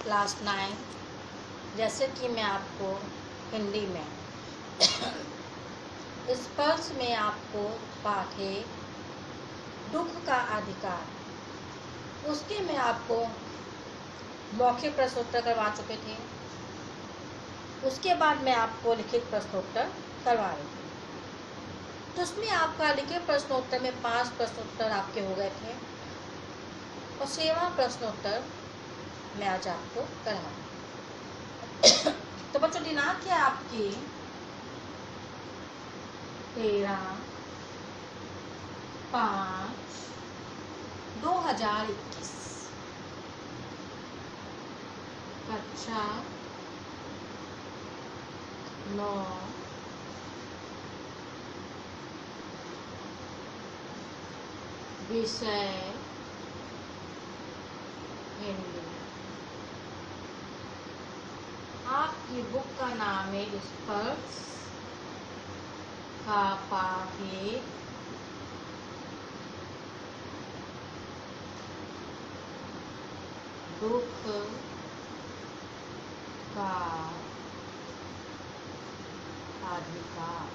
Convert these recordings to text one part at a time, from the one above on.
Class 9। जैसे कि मैं आपको हिंदी में स्पर्श में आपको पाठे दुख का अधिकार, उसके में आपको मौखिक प्रश्नोत्तर करवा चुके थे। उसके बाद मैं आपको लिखित प्रश्नोत्तर करवा रही थी। तो उसमें आपका लिखित प्रश्नोत्तर में 5 प्रश्नोत्तर आपके हो गए थे और 6वां प्रश्नोत्तर मैं आज आपको करा। तो बच्चों दिनांक है आपकी 13/5/2021, कक्षा 9, विषय हिंदी। आपकी बुक का नाम है स्पर्श का पाठे दुख का अधिकार।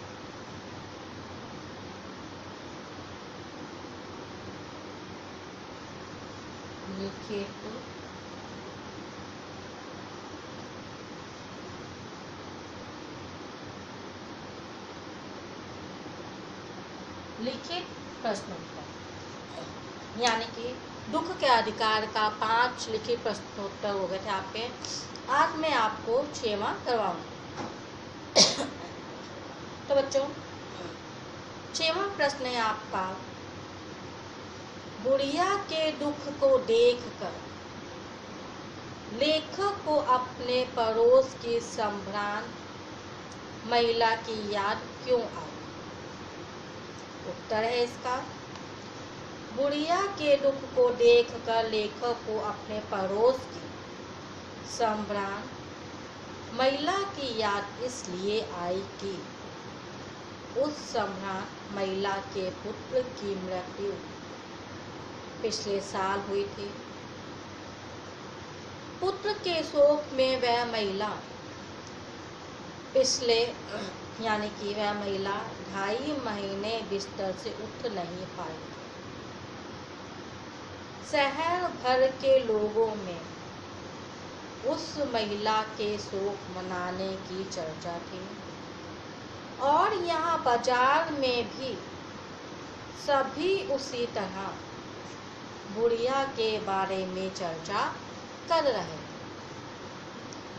लिखित प्रश्नोत्तर, यानी कि दुख के अधिकार का 5 लिखित प्रश्नोत्तर हो गए थे आपके। आज मैं आपको 6वां करवाऊंगी। तो बच्चों 6वां प्रश्न है आपका, बुढ़िया के दुख को देखकर लेखक को अपने पड़ोस की संभ्रांत महिला की याद क्यों आई? उत्तर है इसका, बुढ़िया के दुख को देखकर लेखक को अपने पड़ोस की संभ्रांत महिला की याद इसलिए आई कि उस संभ्रांत महिला के पुत्र की मृत्यु पिछले साल हुई थी। पुत्र के शोक में वह महिला यानी कि वह महिला 2.5 महीने बिस्तर से उठ नहीं पाई। शहर भर के लोगों में उस महिला के शोक मनाने की चर्चा थी और यहाँ बाजार में भी सभी उसी तरह बुढ़िया के बारे में चर्चा कर रहे।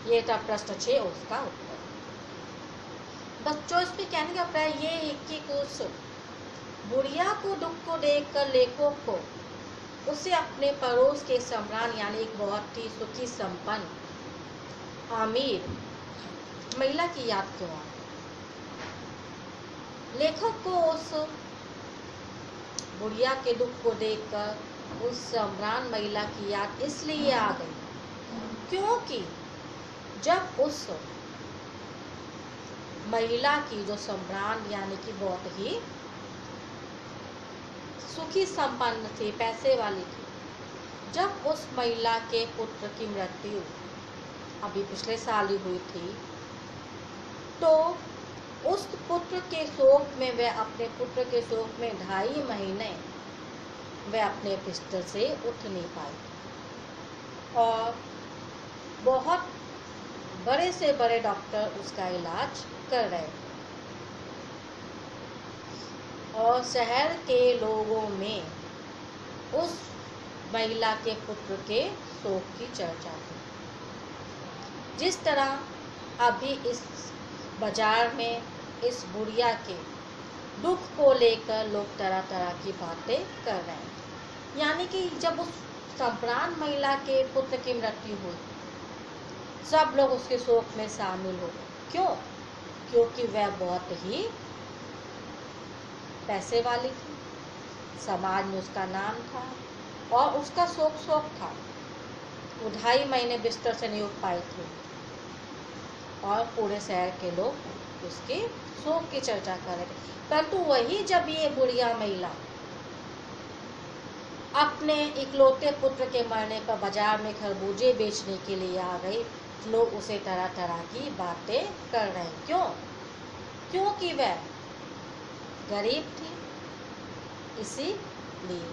ये था प्रश्न 6, उसका उत्तर। बच्चों इसमें कहने का अभिप्राय ये है कि उस बुढ़िया को दुख को देखकर लेखक को उसे अपने पड़ोस के सम्राट यानी एक बहुत ही सुखी संपन्न अमीर महिला की याद क्यों आई? लेखक को उस बुढ़िया के दुख को देखकर उस सम्राट महिला की याद इसलिए आ गई क्योंकि जब उस महिला की जो सम्राट यानी कि बहुत ही सुखी संपन्न थी, पैसे वाली थी, जब उस महिला के पुत्र की मृत्यु अभी पिछले साल ही हुई थी, तो उस पुत्र के शोक में वह अपने पुत्र के शोक में 2.5 महीने वह अपने बिस्तर से उठ नहीं पाई और बहुत बड़े से बड़े डॉक्टर उसका इलाज कर रहे थे और शहर के लोगों में उस महिला के पुत्र के शोक की चर्चा थी। जिस तरह अभी इस बाजार में इस बुढ़िया के दुख को लेकर लोग तरह तरह की बातें कर रहे हैं, यानी कि जब उस संभ्रांत महिला के पुत्र की मृत्यु हुई सब लोग उसके शोक में शामिल हो गए। क्यों? क्योंकि वह बहुत ही पैसे वाली थी, समाज में उसका नाम था और उसका शोक था। वो 2.5 महीने बिस्तर से नहीं उठ पाई थी और पूरे शहर के लोग उसके शोक की चर्चा कर रहे थे। परंतु वही जब ये बुढ़िया महिला अपने इकलौते पुत्र के मरने पर बाजार में खरबूजे बेचने के लिए आ गई। लोग उसे तरह तरह की बातें कर रहे हैं। क्यों? क्योंकि वह गरीब थी, इसीलिए।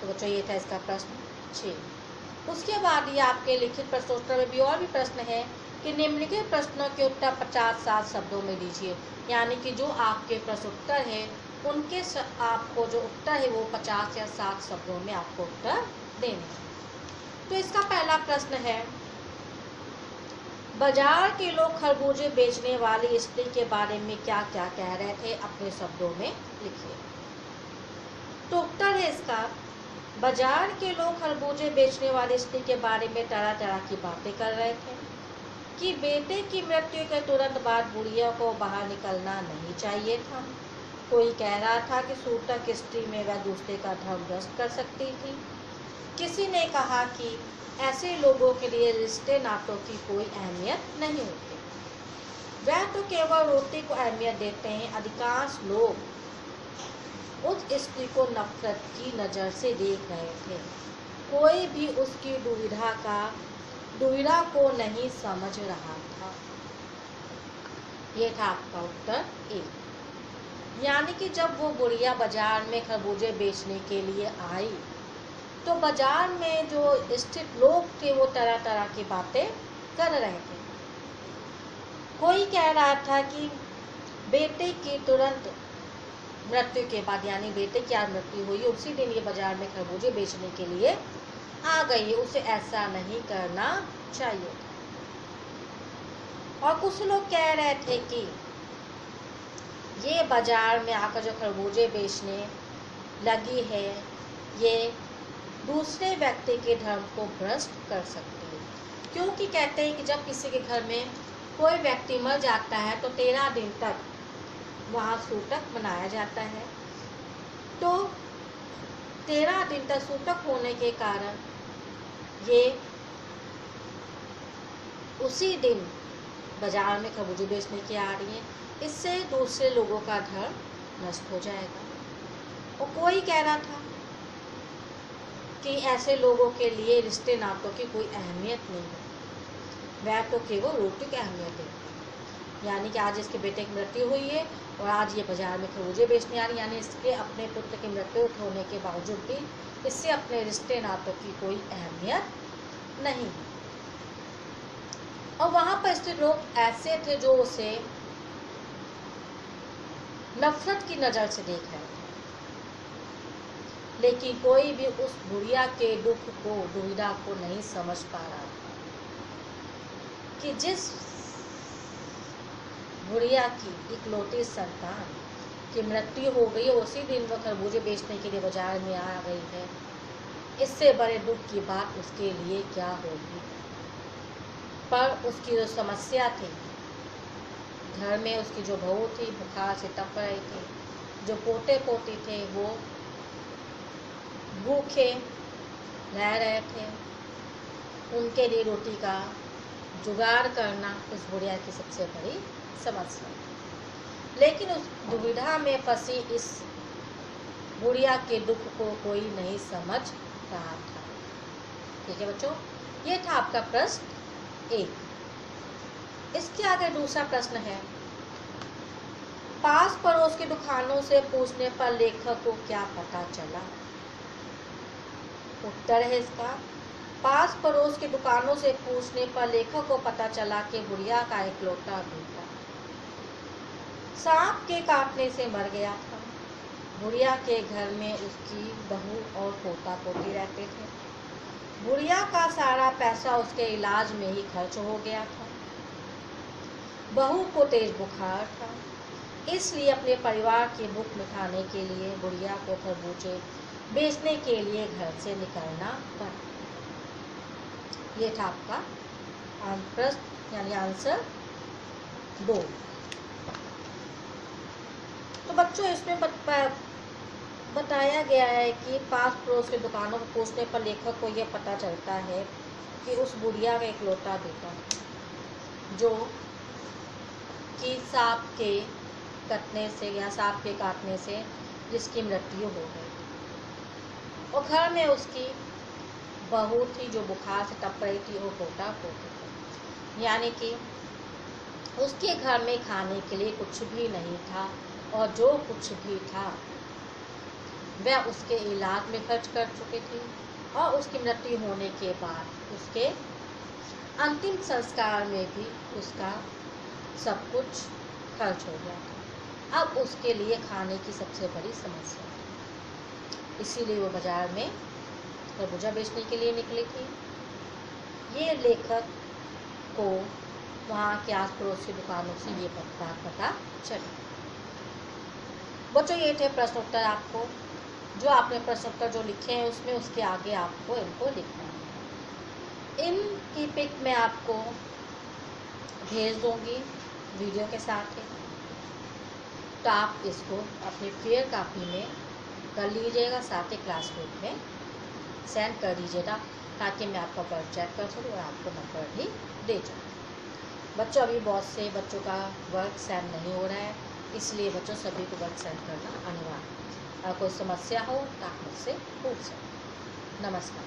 तो बच्चों ये था इसका प्रश्न 6। उसके बाद ये आपके लिखित प्रश्नोत्तर में भी और भी प्रश्न है कि निम्नलिखित प्रश्नों के उत्तर 50-60 शब्दों में दीजिए। यानी कि जो आपके प्रश्नोत्तर है उनके आपको जो उत्तर है वो 50 या 60 शब्दों में आपको उत्तर देने हैं। तो इसका पहला प्रश्न है, बाजार के लोग खरबूजे बेचने वाली स्त्री के बारे में क्या क्या कह रहे थे, अपने शब्दों में लिखिए। तो उत्तर है इसका, बाजार के लोग खरबूजे बेचने वाली स्त्री के बारे में तरह तरह की बातें कर रहे थे कि बेटे की मृत्यु के तुरंत बाद बुढ़िया को बाहर निकलना नहीं चाहिए था। कोई कह रहा था कि सूतक स्त्री में वह दूसरे का धर्म भ्रष्ट कर सकती थी। किसी ने कहा कि ऐसे लोगों के लिए रिश्ते नातों की कोई अहमियत नहीं होती, वह तो केवल रोटी को अहमियत देते हैं। अधिकांश लोग उस स्त्री को नफरत की नज़र से देख रहे थे। कोई भी उसकी दुविधा को नहीं समझ रहा था। यह था आपका उत्तर 1। यानी कि जब वो बुढ़िया बाजार में खरबूजे बेचने के लिए आई तो बाजार में जो स्थित लोग थे वो तरह तरह की बातें कर रहे थे। कोई कह रहा था कि बेटे की तुरंत मृत्यु के बाद, यानी बेटे की आज मृत्यु हुई उसी दिन ये बाजार में खरबूजे बेचने के लिए आ गई, उसे ऐसा नहीं करना चाहिए। और कुछ लोग कह रहे थे कि ये बाजार में आकर जो खरबूजे बेचने लगी है ये दूसरे व्यक्ति के धर्म को भ्रष्ट कर सकती है। क्योंकि कहते हैं कि जब किसी के घर में कोई व्यक्ति मर जाता है तो 13 दिन तक वहाँ सूतक मनाया जाता है। तो 13 दिन तक सूतक होने के कारण ये उसी दिन बाजार में खरबूजे बेचने की आ रही है, इससे दूसरे लोगों का धर्म नष्ट हो जाएगा। और कोई कह रहा था कि ऐसे लोगों के लिए रिश्ते नातों की कोई अहमियत नहीं है, वह तो केवल रोटी की अहमियत है। यानी कि आज इसके बेटे की मृत्यु हुई है और आज ये बाजार में खरबूजे बेचने आ रही, यानी इसके अपने पुत्र की मृत्यु होने के बावजूद भी इससे अपने रिश्ते नातों की कोई अहमियत नहीं है। और वहाँ पर स्थित लोग ऐसे थे जो उसे नफरत की नज़र से देख रहे थे, लेकिन कोई भी उस बुढ़िया के दुख को, दुविधा को नहीं समझ पा रहा था कि जिस बुढ़िया की इकलौती संतान की मृत्यु हो गई उसी दिन वह खरबूजे बेचने के लिए बाजार में आ गई है। इससे बड़े दुख की बात उसके लिए क्या होगी। पर उसकी जो समस्या थी, घर में उसकी जो बहू थी बुखार से तप रही थी, जो पोते पोती थे वो भूखे रह रहे थे, उनके लिए रोटी का जुगाड़ करना उस बुढ़िया की सबसे बड़ी समस्या। लेकिन उस दुविधा में फंसी इस बुढ़िया के दुख को कोई नहीं समझ रहा था। ठीक है बच्चों, ये था आपका प्रश्न 1। इसके आगे दूसरा प्रश्न है, पास पड़ोस की दुकानों से पूछने पर लेखक को क्या पता चला। उत्तर है इसका, पास पड़ोस की दुकानों से पूछने पर लेखक को पता चला कि बुढ़िया का इकलौता बेटा सांप के काटने से मर गया था। बुढ़िया के घर में उसकी बहू और पोता पोती रहते थे। बुढ़िया का सारा पैसा उसके इलाज में ही खर्च हो गया था। बहू को तेज बुखार था, इसलिए अपने परिवार की भूख मिटाने के लिए बुढ़िया को खरबूजे बेचने के लिए घर से निकलना पड़ा। ये था आपका प्रश्न यानी आंसर 2। तो बच्चों इसमें बताया गया है कि पास पड़ोस की दुकानों को पूछने पर लेखक को यह पता चलता है कि उस बुढ़िया का इकलौता बेटा जो कि सांप के कटने से या सांप के काटने से जिसकी मृत्यु हो गई, और घर में उसकी बहू थी जो बुखार से टप रही थी, वो पोता पोती थी। यानी कि उसके घर में खाने के लिए कुछ भी नहीं था, और जो कुछ भी था वह उसके इलाज में खर्च कर चुकी थी, और उसकी मृत्यु होने के बाद उसके अंतिम संस्कार में भी उसका सब कुछ खर्च हो गया था। अब उसके लिए खाने की सबसे बड़ी समस्या थी, इसीलिए वो बाजार में खरबूजा बेचने के लिए निकली थी। ये लेखक को वहाँ के आस पड़ोस की दुकानों से ये बात पता चली। बच्चों, ये थे प्रश्न उत्तर। आपको जो आपने प्रश्न उत्तर जो लिखे हैं उसमें उसके आगे आपको इनको लिखना है। इनकी पिक मैं आपको भेज दूंगी वीडियो के साथ ही, तो आप इसको अपनी फेयर कॉपी में कर लीजिएगा, साथ ही क्लासरूम में सेंड कर दीजिएगा, ताकि मैं आपका वर्क चेक कर सकूँ और आपको नंबर भी दे सकूँ। बच्चों, अभी बहुत से बच्चों का वर्क सेंड नहीं हो रहा है, इसलिए बच्चों सभी को वर्क सेंड करना अनिवार्य है। अगर कोई समस्या हो तो आप मुझसे पूछ सकते हैं। नमस्कार।